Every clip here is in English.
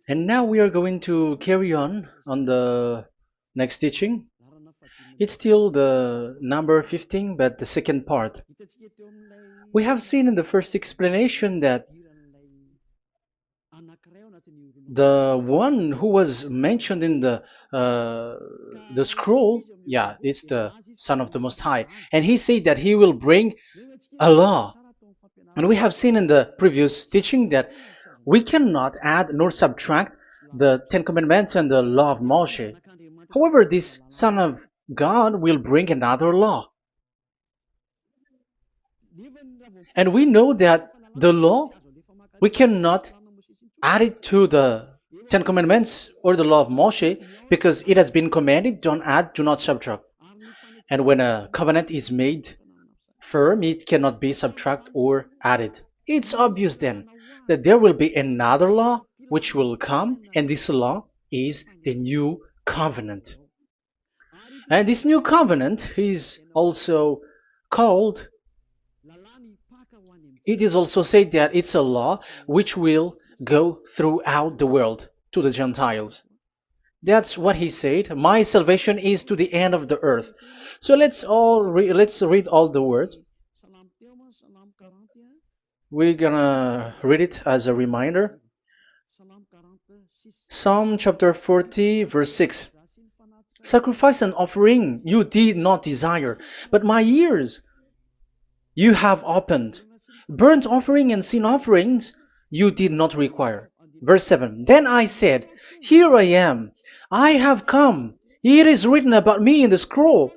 And now we are going to carry on the next teaching. It's still the number 15, but the second part. We have seen in the first explanation that the one who was mentioned in the scroll, yeah, it's the Son of the Most High, and he said that he will bring a law. And we have seen in the previous teaching that we cannot add nor subtract the Ten Commandments and the law of Moshe. However, this Son of God will bring another law. And we know that the law, we cannot add it to the Ten Commandments or the law of Moshe because it has been commanded, don't add, do not subtract. And when a covenant is made firm, it cannot be subtracted or added. It's obvious then that there will be another law which will come, and this law is the new covenant. And this new covenant is also called, it is also said that it's a law which will go throughout the world to the Gentiles. That's what he said. My salvation is to the end of the earth. So let's read all the words. We're gonna read it as a reminder. Psalm chapter 40, verse 6. Sacrifice and offering you did not desire, but my ears you have opened. Burnt offering and sin offerings you did not require. Verse 7. Then I said, here I am. I have come. It is written about me in the scroll.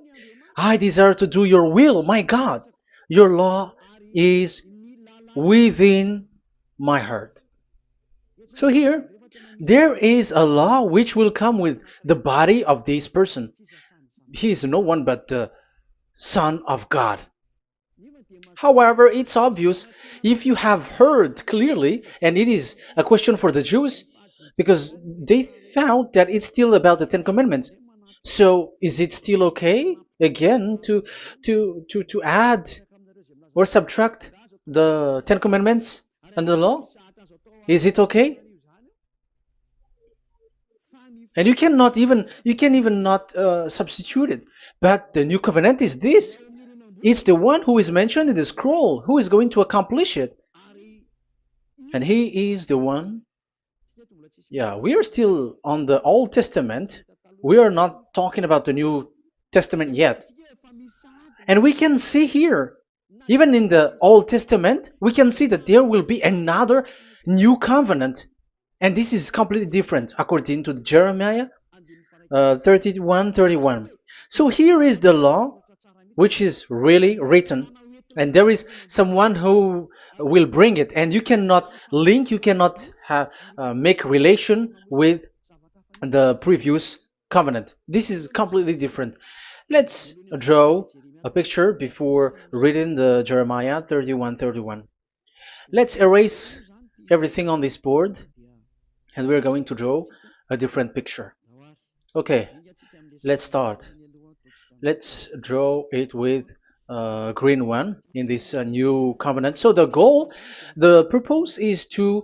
I desire to do your will, my God. Your law is within my heart. So here, there is a law which will come with the body of this person. He is no one but the Son of God. However, it's obvious if you have heard clearly, and it is a question for the Jews, because they found that it's still about the Ten Commandments. So is it still okay again to add or subtract the Ten Commandments and the law? Is it okay? And you can even not substitute it. But the new covenant is this. It's the one who is mentioned in the scroll who is going to accomplish it. And he is the one. Yeah, we are still on the Old Testament. We are not talking about the New Testament yet. And we can see here, even in the Old Testament, we can see that there will be another new covenant. And this is completely different according to Jeremiah 31:31. So here is the law which is really written, and there is someone who will bring it, and you cannot link, you cannot make relation with the previous covenant. This is completely different. Let's draw a picture before reading the Jeremiah 31:31. Let's erase everything on this board, and we're going to draw a different picture. Okay, let's start. Let's draw it with a green one in this new covenant. So the purpose is to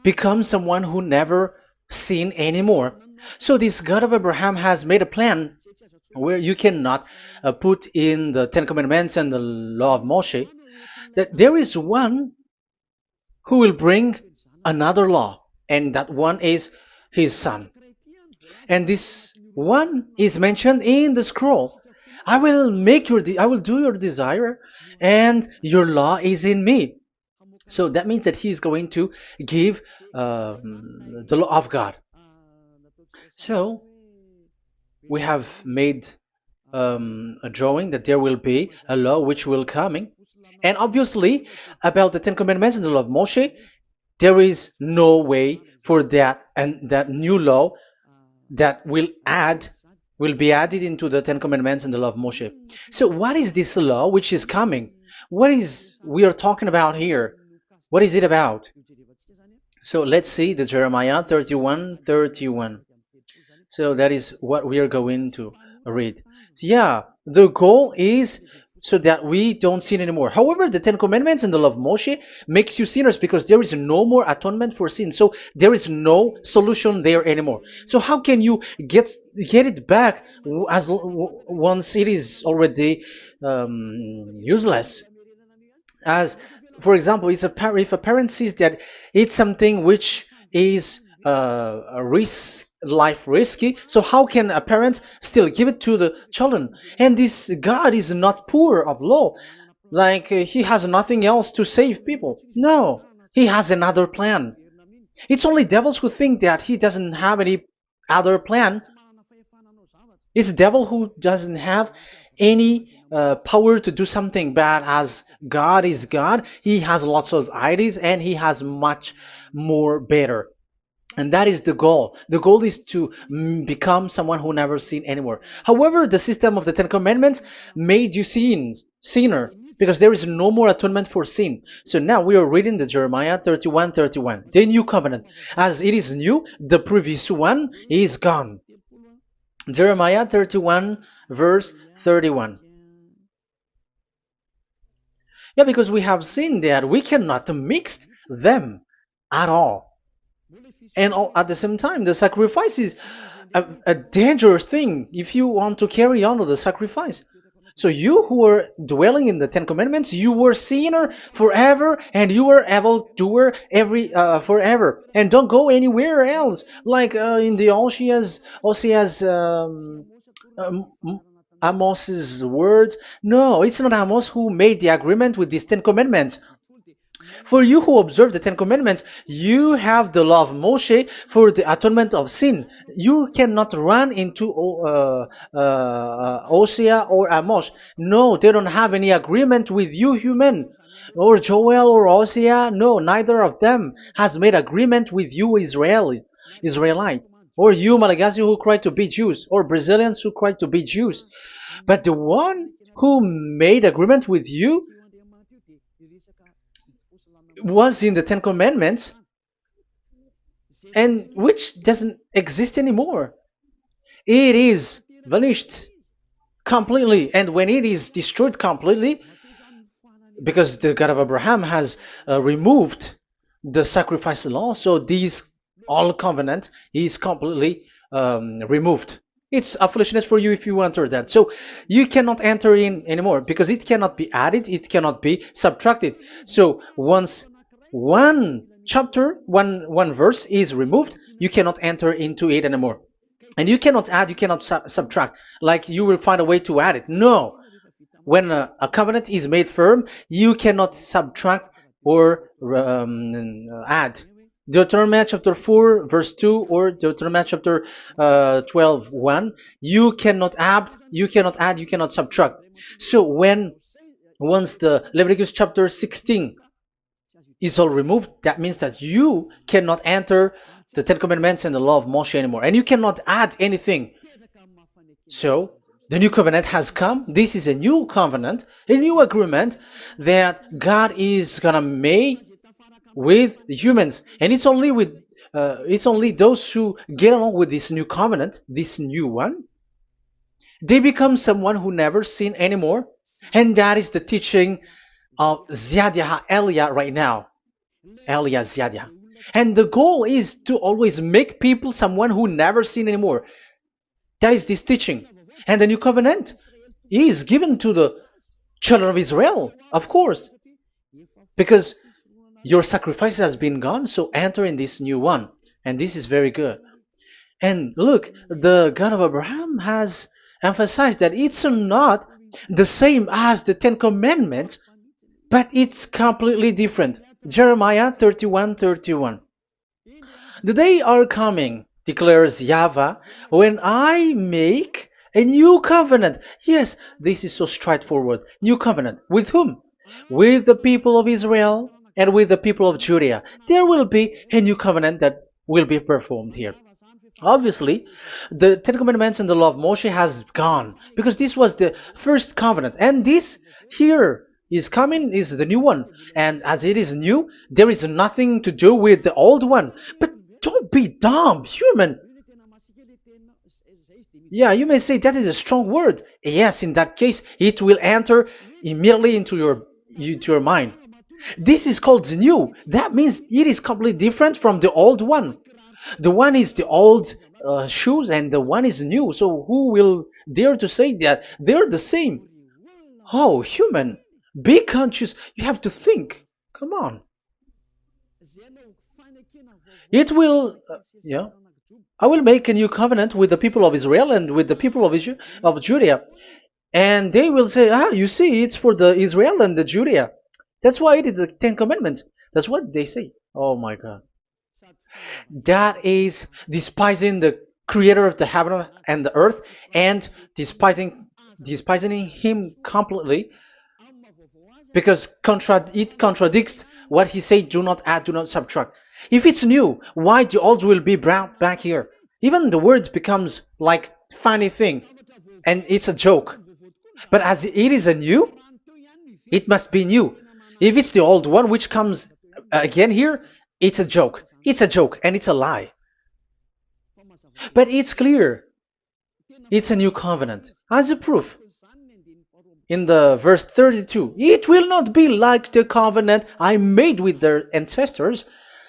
become someone who never sin anymore. So this God of Abraham has made a plan where you cannot put in the Ten Commandments and the law of Moshe, that there is one who will bring another law, and that one is his son. And this one is mentioned in the scroll. I will do your desire, and your law is in me. So that means that he is going to give the law of God. So we have made a drawing that there will be a law which will coming, and obviously about the Ten Commandments and the law of Moshe, there is no way for that and that new law that will be added into the Ten Commandments and the law of Moshe. So what is this law which is coming? What is we are talking about here? What is it about? So let's see the Jeremiah 31:31. So that is what we are going to read. So yeah, the goal is so that we don't sin anymore. However, the Ten Commandments and the law of Moshe makes you sinners because there is no more atonement for sin. So there is no solution there anymore. So how can you get it back once it is already useless? As for example, if a parent sees that it's something which is a life risky, so how can a parent still give it to the children? And this God is not poor of law, like he has nothing else to save people. No, he has another plan. It's only devils who think that he doesn't have any other plan. It's the devil who doesn't have any power to do something bad. As God is God, he has lots of ideas and he has much more better. And that is the goal. The goal is to become someone who never sin anymore. However, the system of the Ten Commandments made you sinner, because there is no more atonement for sin. So now we are reading the Jeremiah 31:31, the new covenant. As it is new, the previous one is gone. Jeremiah 31 verse 31. Yeah, because we have seen that we cannot mix them at all. And at the same time, the sacrifice is a dangerous thing if you want to carry on with the sacrifice. So you who were dwelling in the Ten Commandments, you were sinner forever, and you were evil doer forever, and don't go anywhere else. Like in the Osea's Amos's words. No, it's not Amos who made the agreement with these Ten Commandments. For you who observe the Ten Commandments, you have the law of Moshe for the atonement of sin. You cannot run into Hosea or Amos. No, they don't have any agreement with you, human. Or Joel or Hosea. No, neither of them has made agreement with you, Israelite. Or you, Malagasy, who cry to be Jews. Or Brazilians who cry to be Jews. But the one who made agreement with you was in the Ten Commandments, and which doesn't exist anymore. It is vanished completely, and when it is destroyed completely, because the God of Abraham has removed the sacrifice law, so this all covenant is completely removed. It's a foolishness for you if you enter that. So you cannot enter in anymore because it cannot be added, it cannot be subtracted. So once one chapter, one verse is removed, you cannot enter into it anymore. And you cannot add, you cannot subtract. Like you will find a way to add it. No. When a covenant is made firm, you cannot subtract or add. Deuteronomy chapter 4 verse 2 or Deuteronomy chapter 12 1, you cannot add, you cannot subtract. So once the Leviticus chapter 16 is all removed, that means that you cannot enter the Ten Commandments and the law of Moshe anymore, and you cannot add anything. So the new covenant has come. This is a new covenant, a new agreement that God is gonna make with the humans, and it's only those who get along with this new covenant, this new one. They become someone who never sin anymore, and that is the teaching of Ziadia Elia right now, Elia Ziadia. And the goal is to always make people someone who never sin anymore. That is this teaching, and the new covenant is given to the children of Israel, of course, because your sacrifice has been gone, so enter in this new one. And this is very good. And look, the God of Abraham has emphasized that it's not the same as the Ten Commandments, but it's completely different. Jeremiah 31:31. The day are coming, declares YAHVAH, when I make a new covenant. Yes, this is so straightforward. New covenant. With whom? With the people of Israel and with the people of Judea. There will be a new covenant that will be performed here. Obviously, the Ten Commandments and the law of Moshe has gone because this was the first covenant, and this here is coming is the new one. And as it is new, there is nothing to do with the old one. But don't be dumb, human. Yeah, you may say that is a strong word. Yes, in that case, it will enter immediately into your mind. This is called the new. That means it is completely different from the old one. The one is the old shoes and the one is new. So who will dare to say that they're the same? Oh, human, be conscious. You have to think. Come on. It will, yeah. I will make a new covenant with the people of Israel and with the people of Judea. And they will say, ah, you see, it's for the Israel and the Judea. That's why it is the Ten Commandments. That's what they say. Oh my God. That is despising the creator of the heaven and the earth and despising him completely because it contradicts what he said, do not add, do not subtract. If it's new, why the old will be brought back here? Even the words becomes like funny thing and it's a joke. But as it is a new, it must be new. If it's the old one which comes again here, it's a joke. It's a joke and it's a lie. But it's clear. It's a new covenant. As a proof, in the verse 32, it will not be like the covenant I made with their ancestors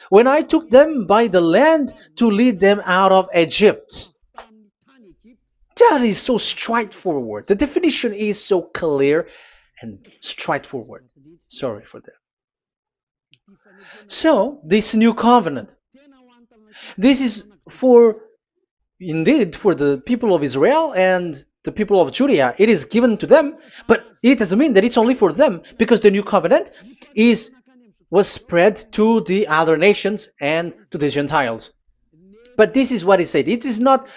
when I took them by the land to lead them out of Egypt. That is so straightforward. The definition is so clear and straightforward. Sorry for that. So, this new covenant, this is indeed for the people of Israel and the people of Judea. It is given to them, but it doesn't mean that it's only for them, because the new covenant was spread to the other nations and to the Gentiles. But this is what it said. It is not.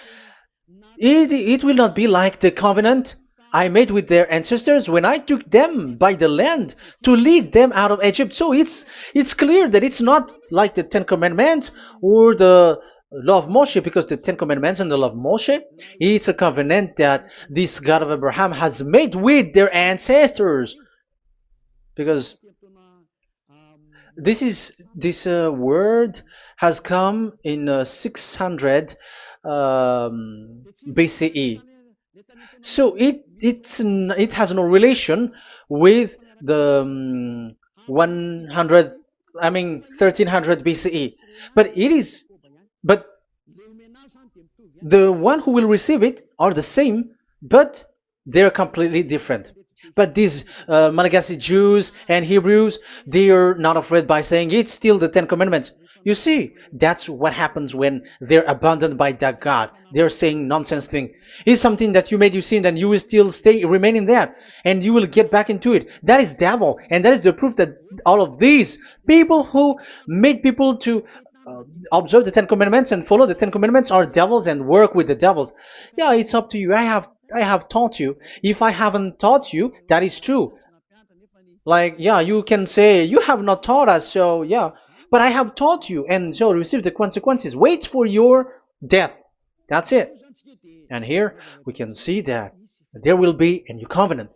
It will not be like the covenant I made with their ancestors when I took them by the land to lead them out of Egypt. So it's clear that it's not like the Ten Commandments or the law of Moshe, because the Ten Commandments and the law of Moshe, it's a covenant that this God of Abraham has made with their ancestors. Because this word has come in 600 BCE. So it has no relation with the 1300 BCE. But the one who will receive it are the same, but they're completely different. But these Malagasy Jews and Hebrews, they are not afraid by saying it's still the Ten Commandments. You see, that's what happens when they're abandoned by that God. They're saying nonsense thing. It's something that you made you sin, and you will still remain in that, and you will get back into it. That is devil, and that is the proof that all of these people who made people to observe the Ten Commandments and follow the Ten Commandments are devils and work with the devils. Yeah, it's up to you. I have taught you. If I haven't taught you, that is true. Like, yeah, you can say you have not taught us, so yeah. But I have taught you, and so receive the consequences. Wait for your death. That's it. And here we can see that there will be a new covenant.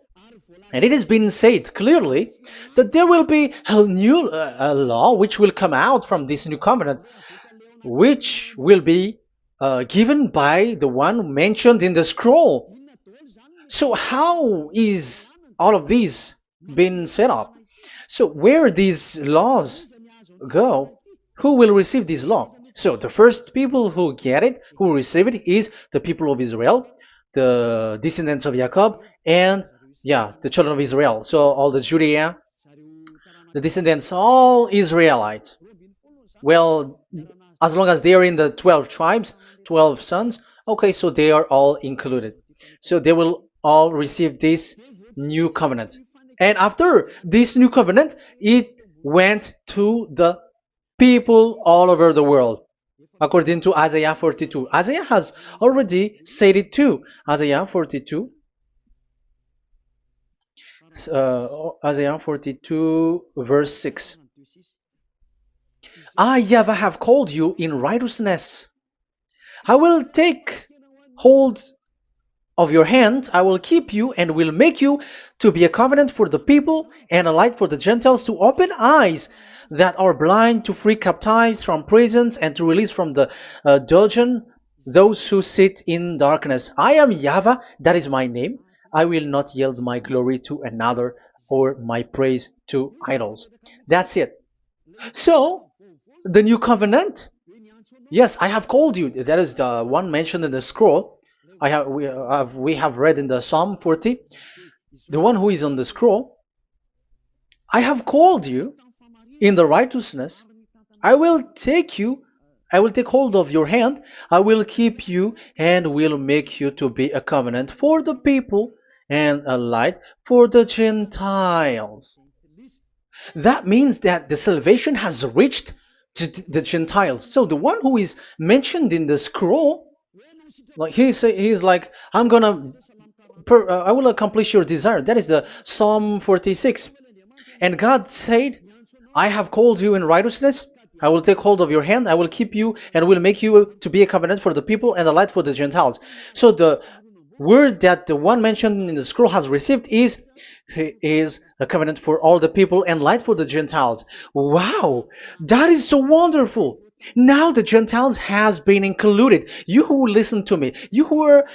And it has been said clearly that there will be a new law which will come out from this new covenant, which will be given by the one mentioned in the scroll. So how is all of these been set up? So where these laws go, who will receive this law? So the first people who get it, who receive it, is the people of Israel, the descendants of Jacob, and the children of Israel. So all the Judea, the descendants, all Israelites. Well, as long as they are in the 12 tribes, 12 sons, okay, so they are all included. So they will all receive this new covenant. And after this new covenant, it went to the people all over the world, according to Isaiah 42. Isaiah has already said it too. Isaiah 42. Isaiah 42 verse 6. I, YAHVAH, have called you in righteousness. I will take hold of your hand, I will keep you and will make you to be a covenant for the people and a light for the Gentiles, to open eyes that are blind, to free captives from prisons, and to release from the dungeon those who sit in darkness. I am YAHVAH, that is my name. I will not yield my glory to another. or my praise to idols. That's it. So, the new covenant, yes, I have called you. That is the one mentioned in the scroll. We have read in the Psalm 40, the one who is on the scroll. I have called you in the righteousness. I will take you, I will take hold of your hand, I will keep you, and will make you to be a covenant for the people and a light for the Gentiles. That means that the salvation has reached the Gentiles. So the one who is mentioned in the scroll, like he's like, I will accomplish your desire. That is the Psalm 46. And God said, I have called you in righteousness. I will take hold of your hand. I will keep you and will make you to be a covenant for the people and a light for the Gentiles. So the word that the one mentioned in the scroll has received is he is a covenant for all the people and light for the Gentiles. Wow, that is so wonderful. Now the Gentiles has been included. You who listen to me, you who are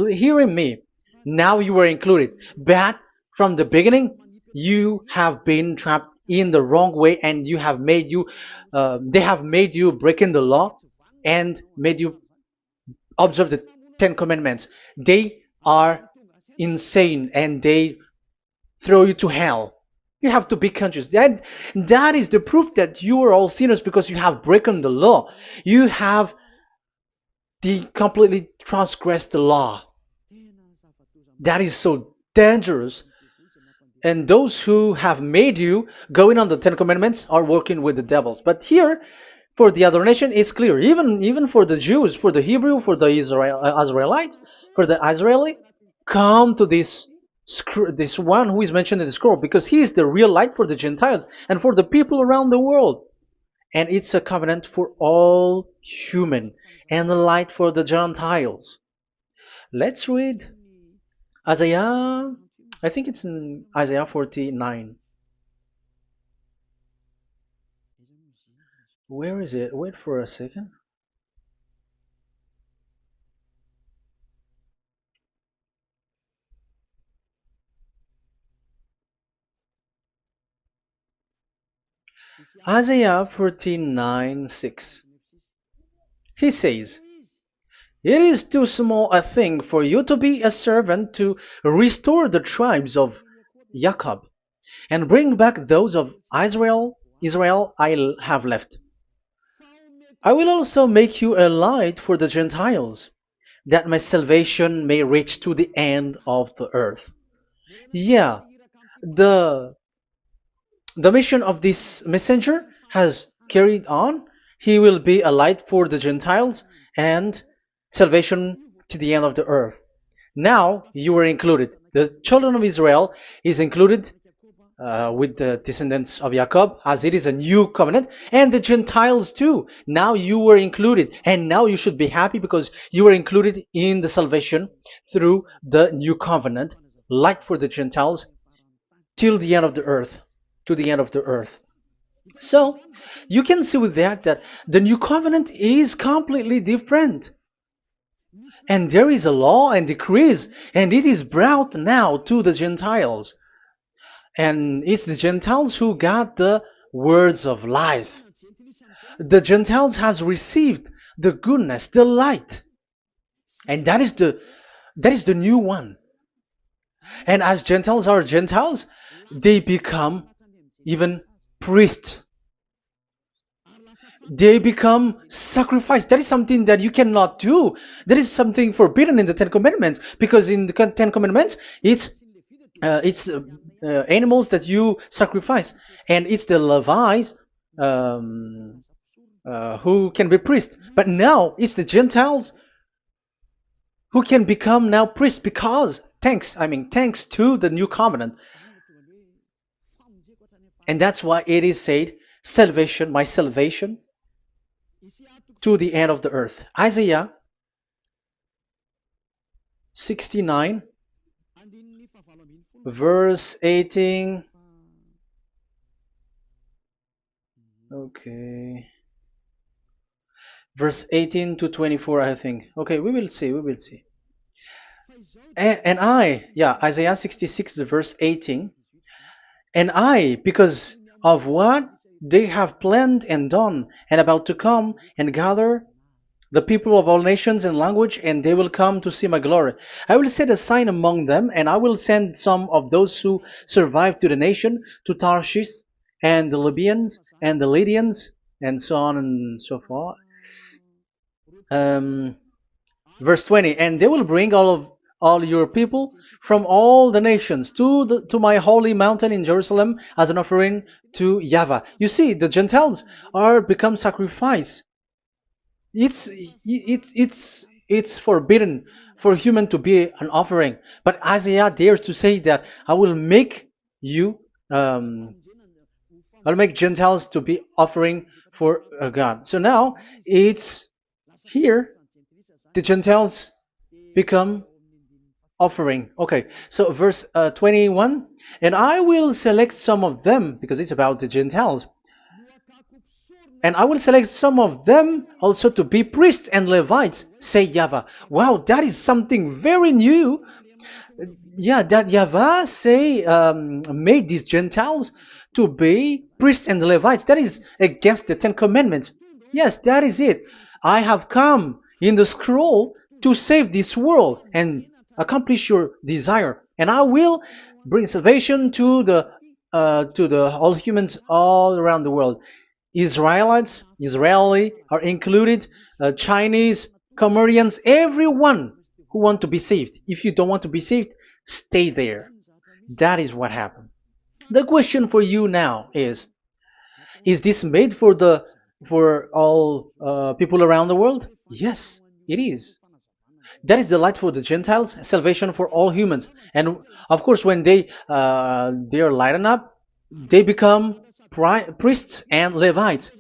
hearing me, now you are included. But from the beginning, you have been trapped in the wrong way, and they have made you breaking the law and made you observe the Ten Commandments. They are insane and they throw you to hell. You have to be conscious. That is the proof that you are all sinners because you have broken the law. You have completely transgressed the law. That is so dangerous. And those who have made you going on the Ten Commandments are working with the devils. But here, for the other nation, it's clear. Even for the Jews, for the Hebrew, for the Israelite, for the Israeli, come to this one who is mentioned in the scroll, because he is the real light for the Gentiles and for the people around the world. And it's a covenant for all human and a light for the Gentiles. Let's read Isaiah. I think it's in Isaiah 49. Where is it? Wait for a second. Isaiah 49:6. He says, it is too small a thing for you to be a servant to restore the tribes of Jacob and bring back those of Israel I have left. I will also make you a light for the Gentiles, that my salvation may reach to the end of the earth. Yeah, the the mission of this messenger has carried on. He will be a light for the Gentiles and salvation to the end of the earth. Now you are included. The children of Israel is included with the descendants of Jacob, as it is a new covenant, and the Gentiles too. Now you were included, and now you should be happy because you were included in the salvation through the new covenant, light for the Gentiles, till the end of the earth, to the end of the earth. So you can see with that the new covenant is completely different. And there is a law and decrees, and it is brought now to the Gentiles. And it's the Gentiles who got the words of life. The Gentiles has received the goodness, the light. And that is the new one. And as Gentiles are Gentiles, they become even priests. They become sacrifice. That is something that you cannot do. That is something forbidden in the Ten Commandments, because in the Ten Commandments it's animals that you sacrifice, and it's the Levites who can be priests. But now it's the Gentiles who can become now priests, because thanks to the new covenant. And that's why it is said, salvation, my salvation, to the end of the earth. Isaiah 69, verse 18. Okay. Verse 18 to 24, I think. Okay, we will see. And Isaiah 66, verse 18. And I, because of what they have planned and done, and about to come and gather the people of all nations and language, and they will come to see my glory. I will set a sign among them, and I will send some of those who survive to the nation, to Tarshish, and the Libyans, and the Lydians, and so on and so forth. Um, Verse 20, and they will bring all your people from all the nations to my holy mountain in Jerusalem as an offering to YAHVAH. You see, the Gentiles are become sacrifice. It's forbidden for human to be an offering. But Isaiah dares to say that I will make you, um, I'll make Gentiles to be offering for God. So now it's here the Gentiles become offering. Okay, so verse 21, and I will select some of them, because it's about the Gentiles, and I will select some of them also to be priests and Levites, say YAHVAH. Wow, that is something very new. Yeah, that YAHVAH say made these Gentiles to be priests and Levites. That is against the Ten Commandments. Yes, that is it. I have come in the scroll to save this world and accomplish your desire, and I will bring salvation to the all humans all around the world. Israelites, Israeli are included, Chinese, Comorians, everyone who want to be saved. If you don't want to be saved, stay there. That is what happened. The question for you now is this made for all people around the world? Yes, it is. That is the light for the Gentiles, salvation for all humans. And of course, when they are lightened up, they become priests and Levites.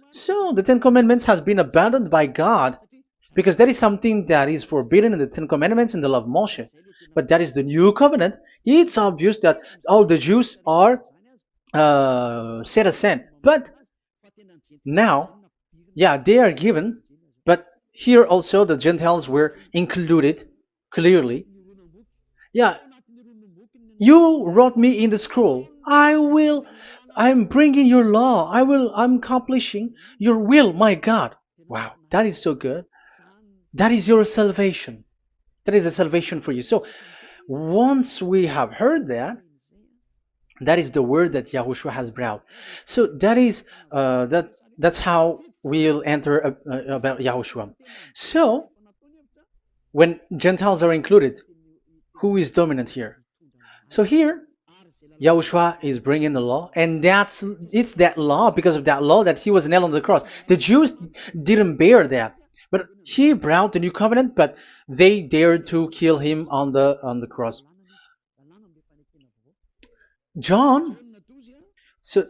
So the Ten Commandments has been abandoned by God, because that is something that is forbidden in the Ten Commandments and the law of Moshe. But that is the new covenant. It's obvious that all the Jews are set aside. But now, yeah, they are given, but here also the Gentiles were included clearly. Yeah, you wrote me in the scroll. I'm bringing your law. I'm accomplishing your will, my God. Wow, that is so good. That is your salvation. That is a salvation for you. So once we have heard that, that is the word that Yahushua has brought. So that is that's how we'll enter about Yahushua. So when Gentiles are included, who is dominant here? So here Yahushua is bringing the law, and it's that law, because of that law, that he was nailed on the cross. The Jews didn't bear that, but he brought the new covenant, but they dared to kill him on the cross. John, so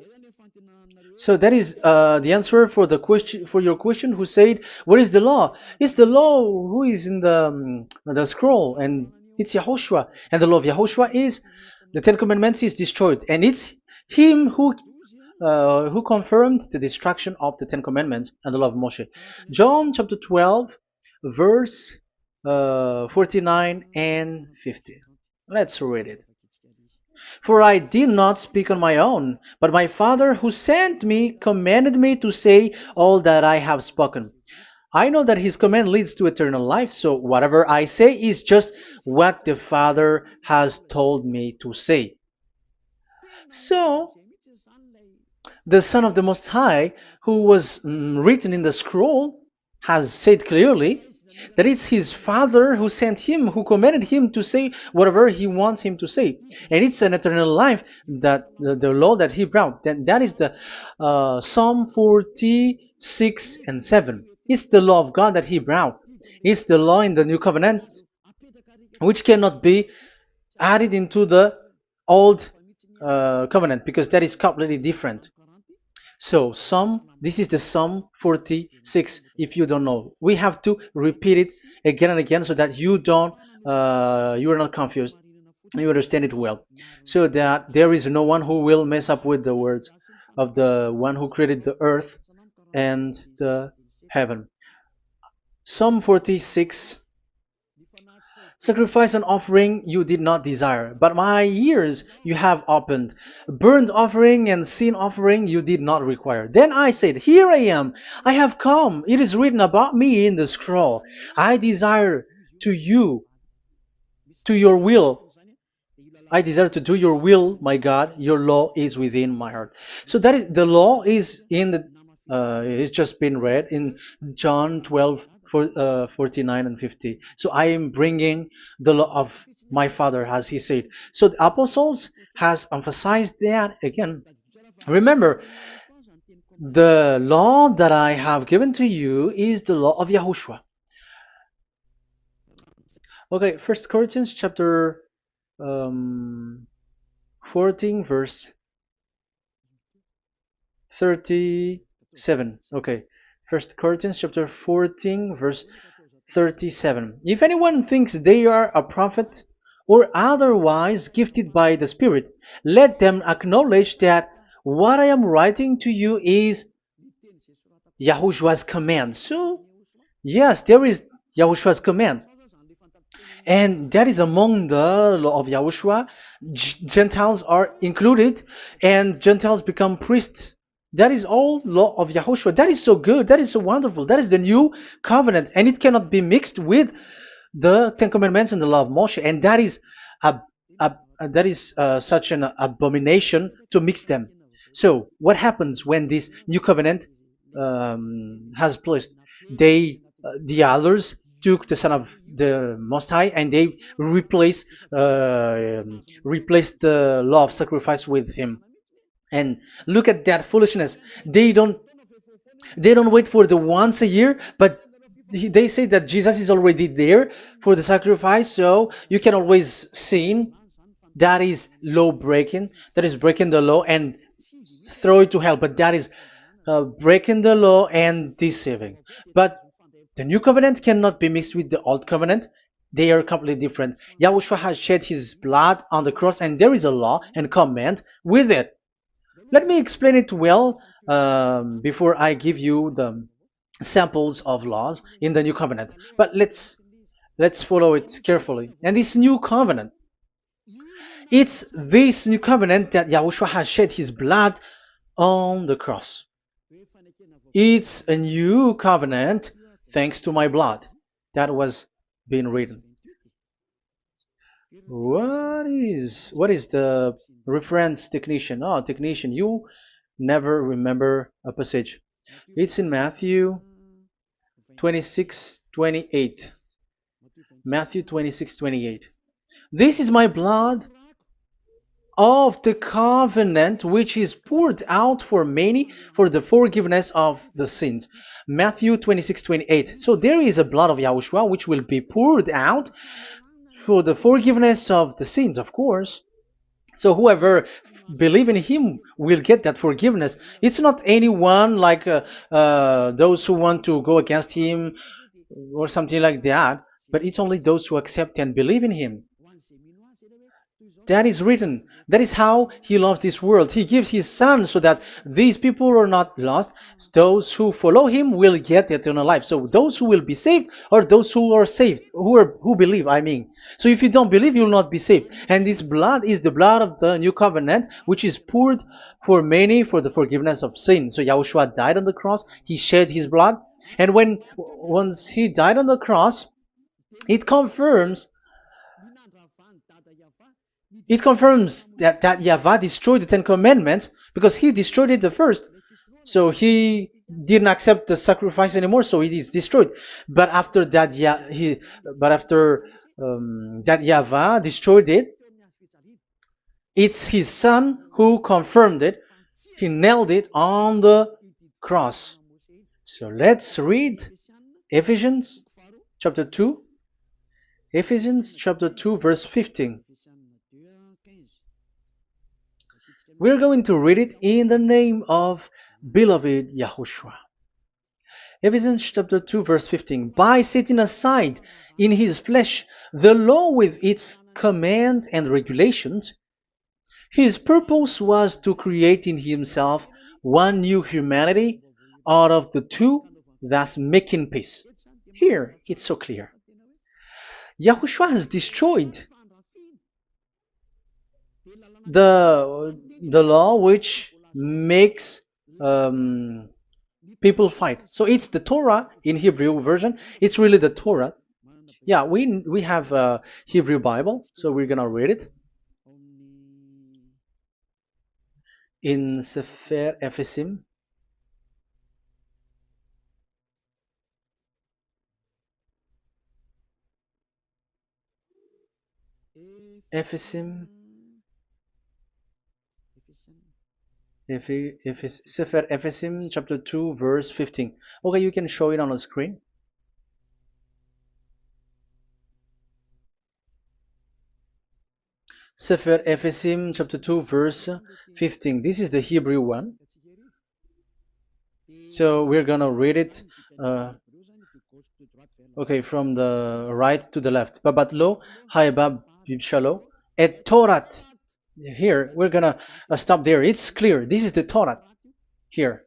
so that is the answer for the question, for your question. Who said, "What is the law?" It's the law who is in the scroll, and it's Yahushua. And the law of Yahushua is the Ten Commandments is destroyed, and it's him who confirmed the destruction of the Ten Commandments and the law of Moshe. John chapter 12, verse 49 and 50. Let's read it. For I did not speak on my own, but my Father who sent me commanded me to say all that I have spoken. I know that his command leads to eternal life, so whatever I say is just what the Father has told me to say. So, the Son of the Most High, who was written in the scroll, has said clearly that it's his Father who sent him, who commanded him to say whatever he wants him to say. And it's an eternal life, that the law that he brought. That is the Psalm 46 and 7. It's the law of God that he brought. It's the law in the new covenant, which cannot be added into the old covenant, because that is completely different. So this is the Psalm 46. If you don't know, we have to repeat it again and again, so that you are not confused. You understand it well, so that there is no one who will mess up with the words of the one who created the earth and the heaven. Psalm 46, Sacrifice and offering you did not desire, but my ears you have opened. Burnt offering and sin offering you did not require. Then I said, Here I am, I have come. It is written about me in the scroll. I desire to you, to your will. I desire to do your will, my God. Your law is within my heart. So that is the law is in the. It's just been read in John 12, 49 and 50. So I am bringing the law of my Father, as he said. So the apostles has emphasized that again. Remember, the law that I have given to you is the law of Yahushua. Okay, First Corinthians chapter 14 verse 37. Okay, First Corinthians chapter 14 verse 37. If anyone thinks they are a prophet or otherwise gifted by the Spirit, let them acknowledge that what I am writing to you is Yahushua's command. So yes, there is Yahushua's command. And that is among the law of Yahushua. Gentiles are included, and Gentiles become priests. That is all law of Yahushua. That is so good. That is so wonderful. That is the new covenant, and it cannot be mixed with the Ten Commandments and the law of Moshe. And that is such an abomination to mix them. So what happens when this new covenant has placed? The others took the Son of the Most High and they replaced the law of sacrifice with him. And look at that foolishness. They don't wait for the once a year, but they say that Jesus is already there for the sacrifice, so you can always sin. That is law breaking. That is breaking the law and throw it to hell. But that is breaking the law and deceiving. But the new covenant cannot be mixed with the old covenant. They are completely different. Yahushua has shed his blood on the cross, and there is a law and command with it. Let me explain it well before I give you the samples of laws in the new covenant. But let's follow it carefully. And this new covenant, it's this new covenant that Yahushua has shed his blood on the cross. It's a new covenant thanks to my blood that was being written. What is the reference technician? Oh, technician, you never remember a passage. It's in Matthew 26:28. Matthew 26:28. This is my blood of the covenant which is poured out for many for the forgiveness of the sins. Matthew 26:28. So there is a blood of Yahushua which will be poured out for the forgiveness of the sins, of course. So whoever believe in him will get that forgiveness. It's not anyone like those who want to go against him or something like that, but it's only those who accept and believe in him. That is written. That is how he loves this world. He gives his son so that these people are not lost. Those who follow him will get eternal life. So those who will be saved are those who are saved, who believe, I mean. So if you don't believe, you will not be saved. And this blood is the blood of the new covenant, which is poured for many for the forgiveness of sin. So Yahushua died on the cross. He shed his blood. And once he died on the cross, it confirms that YAHVAH destroyed the Ten Commandments because he destroyed it the first. So he didn't accept the sacrifice anymore, so it is destroyed. But after that, that YAHVAH destroyed it, it's his son who confirmed it. He nailed it on the cross. So let's read Ephesians chapter 2. Ephesians chapter 2 verse 15. We're going to read it in the name of beloved Yahushua. Ephesians chapter 2 verse 15. By setting aside in his flesh the law with its command and regulations, his purpose was to create in himself one new humanity out of the two, thus making peace. Here it's so clear. Yahushua has destroyed the law which makes people fight. So it's the Torah in Hebrew version. It's really the Torah. Yeah, we have a Hebrew Bible, so we're gonna read it in Sefer Ephesim. Ephesim, Sefer Ephesim, chapter 2, verse 15. Okay, you can show it on the screen. Sefer Ephesim, chapter 2, verse 15. This is the Hebrew one. So we're gonna read it. Okay, from the right to the left. Babat lo, haibab shalo, et Torat. Here, we're gonna stop there. It's clear. This is the Torah here.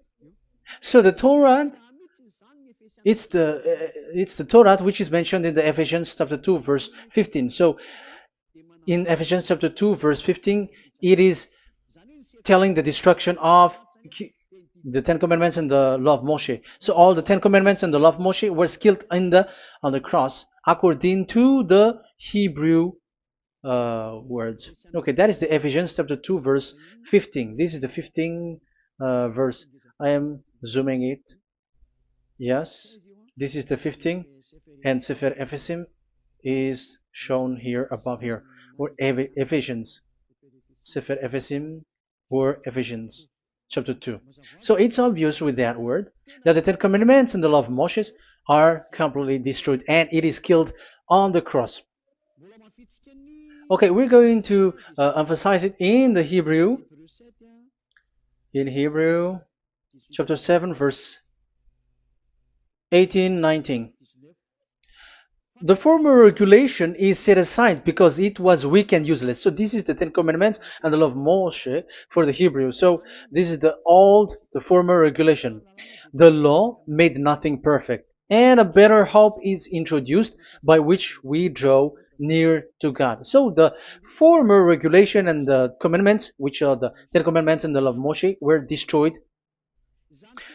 So the Torah, it's the Torah which is mentioned in the Ephesians chapter 2 verse 15. So in Ephesians chapter 2 verse 15, it is telling the destruction of the Ten Commandments and the law of Moshe. So all the Ten Commandments and the law of Moshe were killed on the cross according to the Hebrew words. Okay, that is the Ephesians chapter 2 verse 15. This is the 15 verse. I am zooming it. Yes, this is the 15, and Sefer Ephesim is shown here above here, or Ephesians. Sefer Ephesim or Ephesians chapter 2. So it's obvious with that word that the Ten Commandments and the law of Moses are completely destroyed, and it is killed on the cross. Okay, we're going to emphasize it in the Hebrew. In Hebrew, chapter 7, verse 18, 19. The former regulation is set aside because it was weak and useless. So this is the Ten Commandments and the law of Moshe for the Hebrew. So this is the former regulation. The law made nothing perfect, and a better hope is introduced by which we draw near to God. So the former regulation and the commandments, which are the Ten Commandments and the law of Moshe, were destroyed.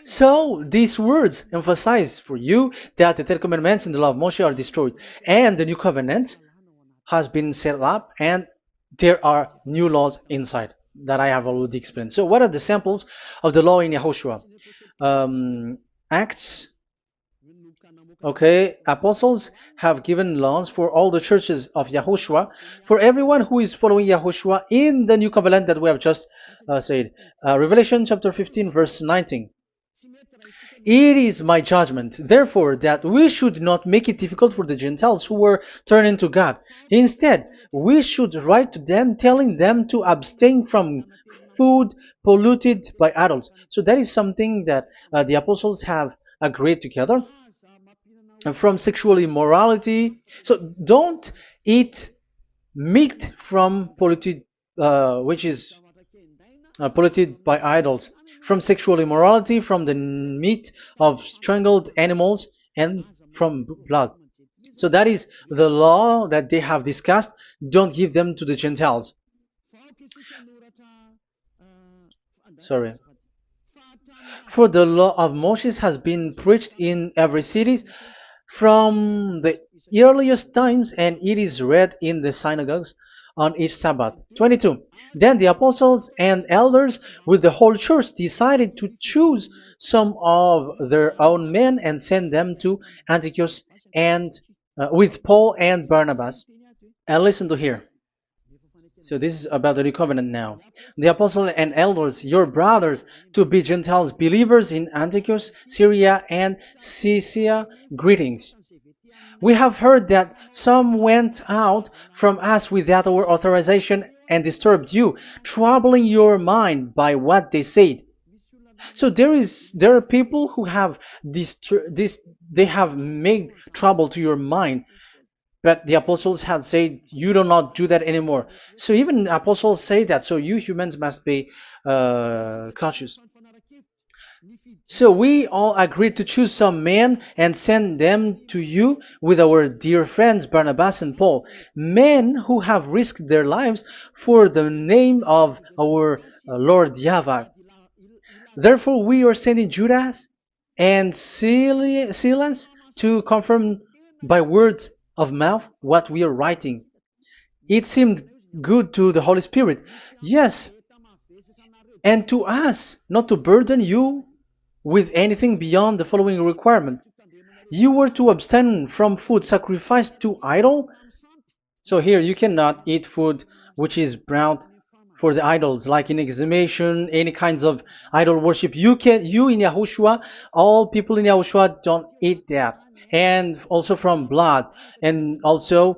So these words emphasize for you that the Ten Commandments and the law of Moshe are destroyed, and the new covenant has been set up, and there are new laws inside that I have already explained. So what are the samples of the law in YAHOSHUAH? Acts. Okay, apostles have given laws for all the churches of YAHOSHUAH, for everyone who is following YAHOSHUAH in the new covenant that we have just said. Revelation chapter 15 verse 19. It is my judgment, therefore, that we should not make it difficult for the Gentiles who were turning to God. Instead, we should write to them telling them to abstain from food polluted by idols. So that is something that the apostles have agreed together. And from sexual immorality. So don't eat meat from polluted, which is polluted by idols, from sexual immorality, from the meat of strangled animals, and from blood. So that is the law that they have discussed. Don't give them to the Gentiles. Sorry. For the law of Moses has been preached in every city from the earliest times, and it is read in the synagogues on each Sabbath. 22. Then the apostles and elders with the whole church decided to choose some of their own men and send them to Antioch and with Paul and Barnabas. And listen to here. So this is about the new covenant now. The apostles and elders, your brothers, to be Gentiles believers in Antioch, Syria, and Cilicia, greetings. We have heard that some went out from us without our authorization and disturbed you, troubling your mind by what they said. So there are people who have they have made trouble to your mind, but the apostles had said you do not do that anymore. So even the apostles say that. So you humans must be cautious. So we all agreed to choose some men and send them to you with our dear friends Barnabas and Paul, men who have risked their lives for the name of our Lord YAHVAH. Therefore, we are sending Judas and Silas to confirm by word of mouth what we are writing. It seemed good to the Holy Spirit, yes, and to us, not to burden you with anything beyond the following requirement. You were to abstain from food sacrificed to idol. So here you cannot eat food which is brought for the idols, like in exhumation, any kinds of idol worship. You in Yahushua, all people in Yahushua don't eat that, and also from blood, and also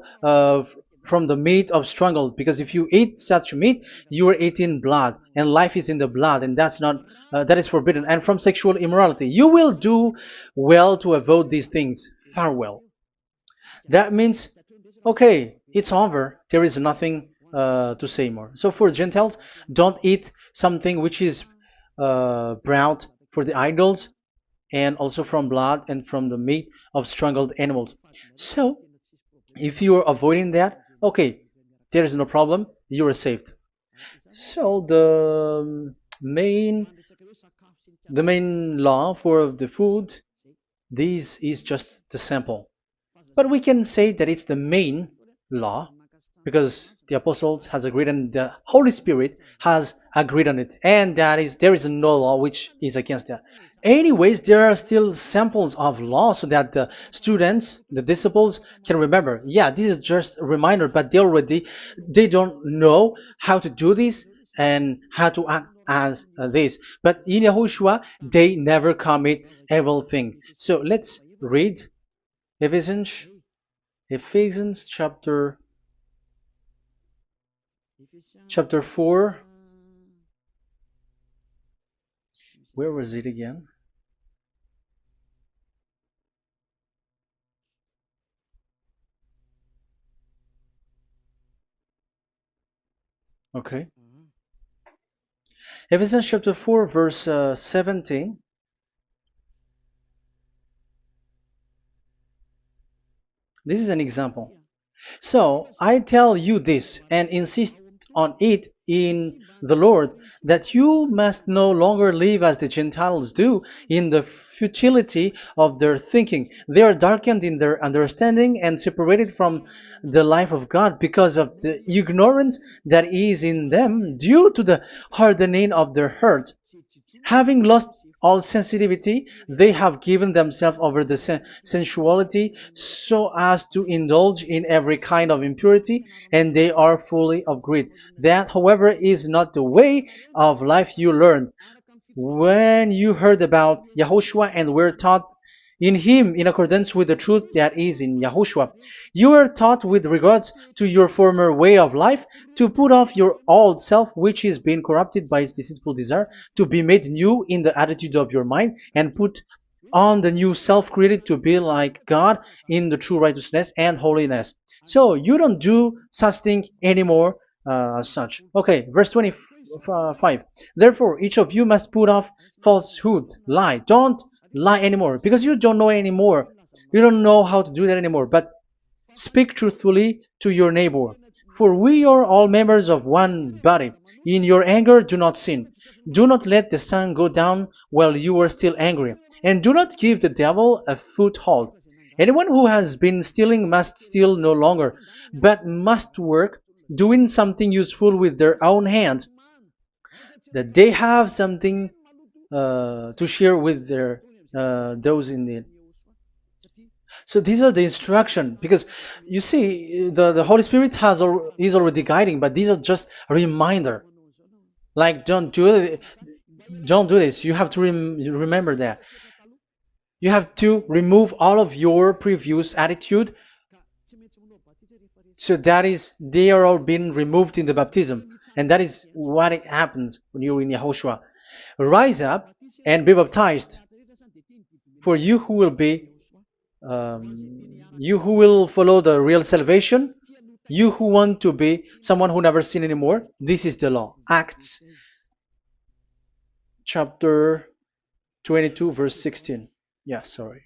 from the meat of strangled. Because if you eat such meat, you are eating blood, and life is in the blood, and that's not that is forbidden. And from sexual immorality, you will do well to avoid these things. Farewell. That means, okay, it's over. There is nothing to say more. So for Gentiles, don't eat something which is brought for the idols, and also from blood and from the meat of strangled animals. So if you are avoiding that, okay, there is no problem. You are saved. So the main law for the food, this is just the sample. But we can say that it's the main law because the apostles has agreed and the Holy Spirit has agreed on it, and that is there is no law which is against that. Anyways, there are still samples of law so that the students, the disciples, can remember. Yeah, this is just a reminder, but they don't know how to do this and how to act as this. But in Yahushua, they never commit evil thing. So let's read Ephesians, Ephesians chapter 4. Where was it again? Okay. Ephesians chapter 4, verse 17. This is an example. So I tell you this and insist on it in the Lord, that you must no longer live as the Gentiles do in the futility of their thinking. They are darkened in their understanding and separated from the life of God because of the ignorance that is in them due to the hardening of their hearts. Having lost all sensitivity, they have given themselves over to sensuality so as to indulge in every kind of impurity, and they are fully of greed. That, however, is not the way of life you learned when you heard about Yahushua and were taught in him in accordance with the truth that is in Yahushua. You were taught with regards to your former way of life to put off your old self, which is being corrupted by its deceitful desire, to be made new in the attitude of your mind, and put on the new self created to be like God in the true righteousness and holiness. So you don't do such thing anymore such. Okay, verse 25. Therefore, each of you must put off falsehood, lie. Don't lie anymore because you don't know anymore. You don't know how to do that anymore. But speak truthfully to your neighbor. For we are all members of one body. In your anger, do not sin. Do not let the sun go down while you are still angry. And do not give the devil a foothold. Anyone who has been stealing must steal no longer, but must work, doing something useful with their own hands, that they have something to share with their those in need. So these are the instruction because you see the Holy Spirit is already guiding, but these are just a reminder. Like don't do this. You have to remember that. You have to remove all of your previous attitude. So that is they are all being removed in the baptism, and that is what it happens when you're in Yahushua. Rise up and be baptized, for you who will follow the real salvation, you who want to be someone who never sin anymore. This is the law. Acts chapter 22 verse 16. Yeah, sorry.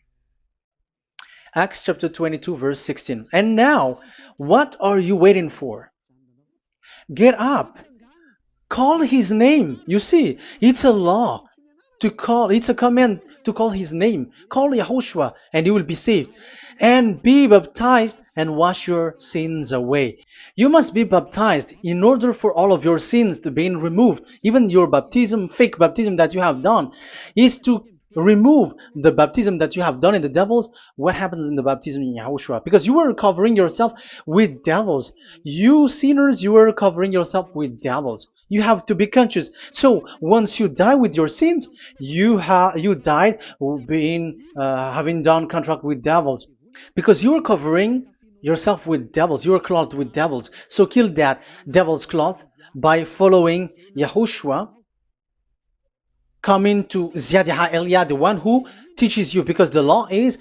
Acts chapter 22 verse 16. And now, what are you waiting for? Get up. Call his name. You see, it's a law to call, it's a command to call his name. Call Yahushua and you will be saved. And be baptized and wash your sins away. You must be baptized in order for all of your sins to be removed. Even your baptism, fake baptism that you have done, is to remove the baptism that you have done in the devils. What happens in the baptism in Yahushua? Because you were covering yourself with devils. You sinners, you were covering yourself with devils. You have to be conscious. So once you die with your sins, you died being having done contract with devils, because you are covering yourself with devils. You are clothed with devils. So kill that devil's cloth by following Yahushua, coming to Ziadiha Elia, the one who teaches you, because the law is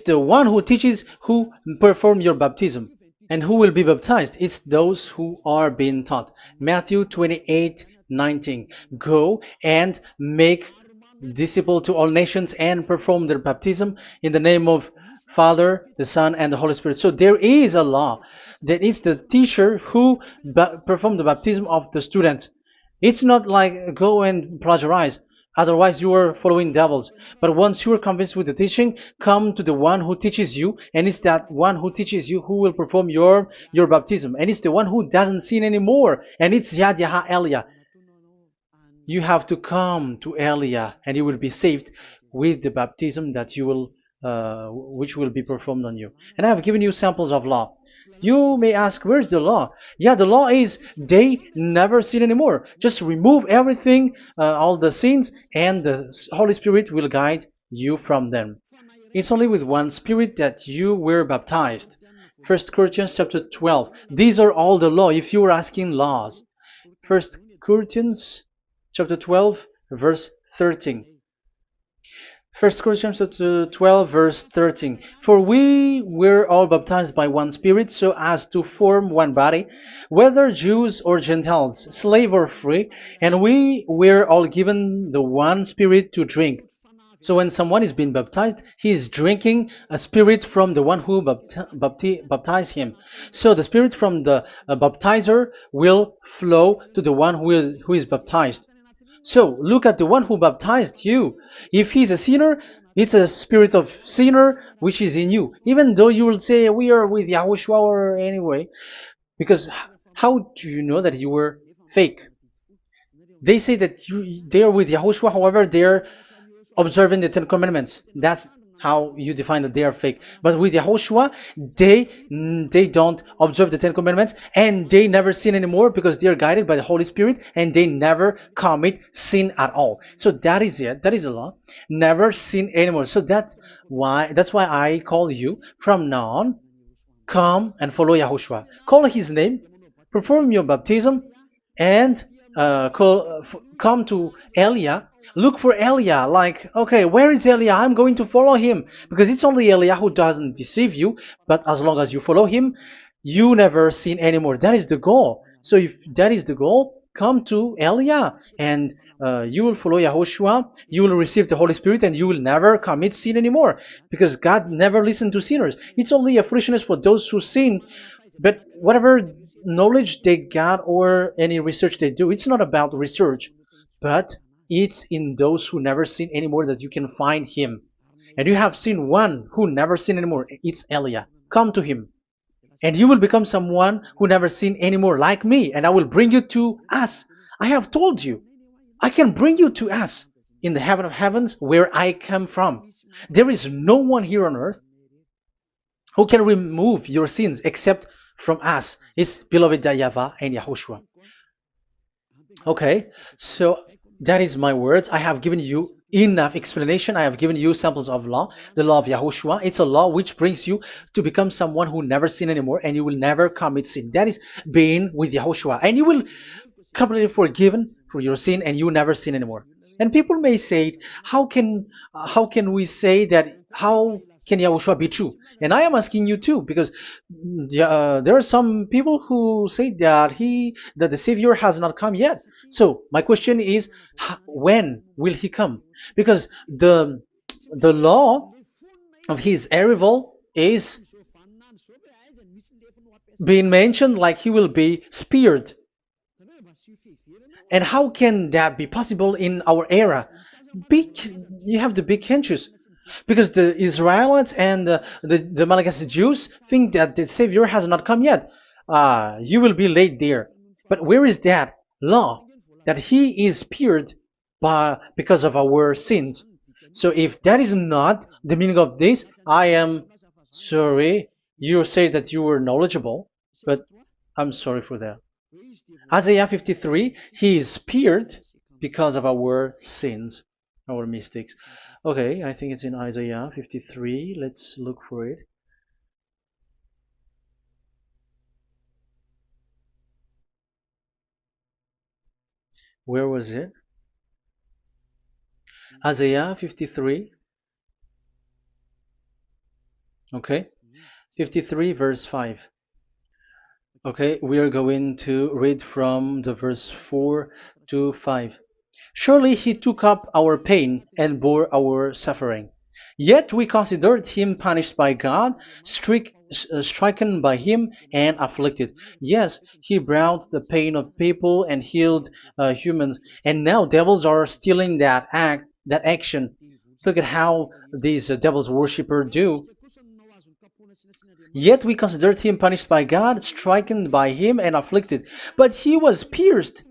the one who teaches who perform your baptism. And who will be baptized? It's those who are being taught. Matthew 28:19. Go and make disciple to all nations and perform their baptism in the name of Father, the Son, and the Holy Spirit. So there is a law that it's the teacher who perform the baptism of the student. It's not like go and plagiarize. Otherwise, you are following devils. But once you are convinced with the teaching, come to the one who teaches you, and it's that one who teaches you who will perform your baptism. And it's the one who doesn't sin anymore. And it's Yad Yaha Elia. You have to come to Elia, and you will be saved with the baptism that you will, which will be performed on you. And I have given you samples of law. You may ask, where's the law? Yeah, the law is they never sin anymore. Just remove everything, all the sins, and the Holy Spirit will guide you from them. It's only with one Spirit that you were baptized. 1 Corinthians chapter 12. These are all the law, if you were asking laws. 1 Corinthians chapter 12, verse 13. 1 Corinthians chapter 12, verse 13. For we were all baptized by one Spirit, so as to form one body, whether Jews or Gentiles, slave or free, and we were all given the one Spirit to drink. So when someone is being baptized, he is drinking a spirit from the one who baptized him. So the spirit from the baptizer will flow to the one who is baptized. So look at the one who baptized you. If he's a sinner, it's a spirit of sinner which is in you. Even though you will say, we are with Yahushua or anyway, because how do you know that you were fake? They say that they are with Yahushua, however, they're observing the Ten Commandments. That's how you define that they are fake. But with Yahushua, they don't observe the Ten Commandments, and they never sin anymore because they are guided by the Holy Spirit, and they never commit sin at all. So that is it. That is the law. Never sin anymore. So that's why I call you from now on. Come and follow Yahushua. Call his name, perform your baptism, and come to Elia. Look for Elia, like, okay, where is Elia? I'm going to follow him. Because it's only Elia who doesn't deceive you, but as long as you follow him, you never sin anymore. That is the goal. So if that is the goal, come to Elia, and you will follow Yahushua, you will receive the Holy Spirit, and you will never commit sin anymore. Because God never listened to sinners. It's only a foolishness for those who sin, but whatever knowledge they got or any research they do, it's not about research, but it's in those who never sin anymore that you can find him. And you have seen one who never sin anymore. It's Elia. Come to him, and you will become someone who never sin anymore, like me, and I will bring you to us. I have told you, I can bring you to us in the heaven of heavens where I come from. There is no one here on earth who can remove your sins except from us. It's beloved YAHVAH and Yahushua. Okay, so that is my words. I have given you enough explanation. I have given you samples of law, the law of Yahushua. It's a law which brings you to become someone who never sin anymore, and you will never commit sin. That is being with Yahushua, and you will completely forgiven for your sin, and you will never sin anymore. And people may say, how can we say that? How can Yahushua be true? And I am asking you too, because there are some people who say that the Savior has not come yet. So my question is, when will he come? Because the law of his arrival is being mentioned like he will be speared. And how can that be possible in our era? Big, you have to be conscious. Because the Israelites and the Malagasy Jews think that the Savior has not come yet. You will be late there. But where is that law? That he is speared because of our sins. So if that is not the meaning of this, I am sorry. You say that you were knowledgeable, but I'm sorry for that. Isaiah 53, he is speared because of our sins, our mistakes. Okay, I think it's in Isaiah 53. Let's look for it. Where was it? Isaiah 53. Okay, 53 verse 5. Okay, we are going to read from the verse 4 to 5. Surely he took up our pain and bore our suffering. Yet we considered him punished by God, stricken by him, and afflicted. Yes, he brought the pain of people and healed humans. And now devils are stealing that action. Look at how these devils worshippers do. Yet we considered him punished by God, stricken by him, and afflicted. But he was pierced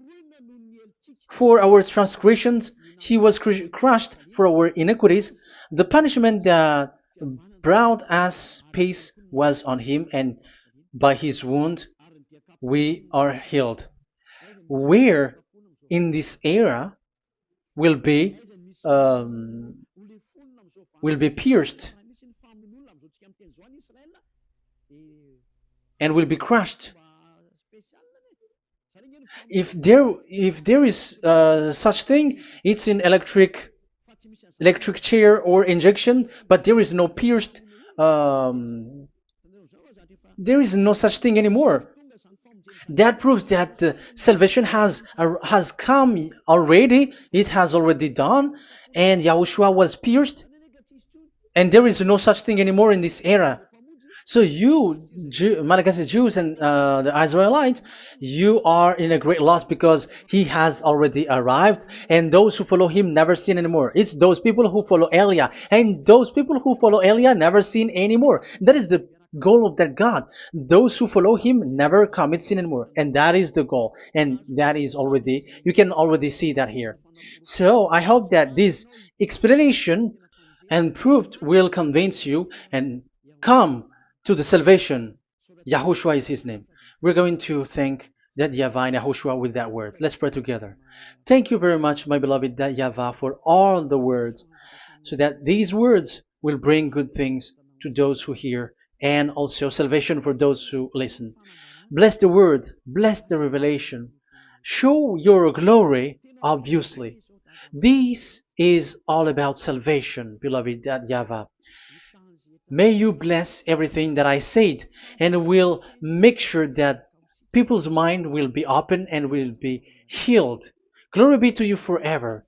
for our transgressions, he was crushed for our iniquities. The punishment that brought us peace was on him, and by his wound we are healed. Where in this era will be pierced and will be crushed? If there is such thing, it's in electric chair or injection, but there is no pierced. There is no such thing anymore. That proves that salvation has come already. It has already done, and Yahushua was pierced, and there is no such thing anymore in this era. So you, Malagasy Jews and the Israelites, you are in a great loss because he has already arrived, and those who follow him never sin anymore. It's those people who follow Elia, and those people who follow Elia never sin anymore. That is the goal of that God. Those who follow him never commit sin anymore, and that is the goal. And that is already, you can already see that here. So I hope that this explanation and proof will convince you and come to the salvation. Yahushua is his name. We're going to thank that YAHVAH and Yahushua with that word. Let's pray together. Thank you very much, my beloved that YAHVAH, for all the words, so that these words will bring good things to those who hear, and also salvation for those who listen. Bless the word, bless the revelation. Show your glory, obviously. This is all about salvation, beloved that YAHVAH. May you bless everything that I said, and will make sure that people's mind will be open and will be healed. Glory be to you forever.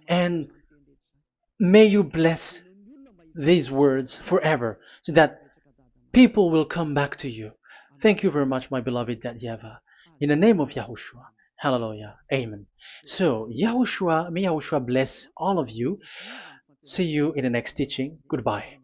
And may you bless these words forever, so that people will come back to you. Thank you very much, my beloved that YAHVAH. In the name of Yahushua. Hallelujah. Amen. So, Yahushua, may Yahushua bless all of you. See you in the next teaching. Goodbye.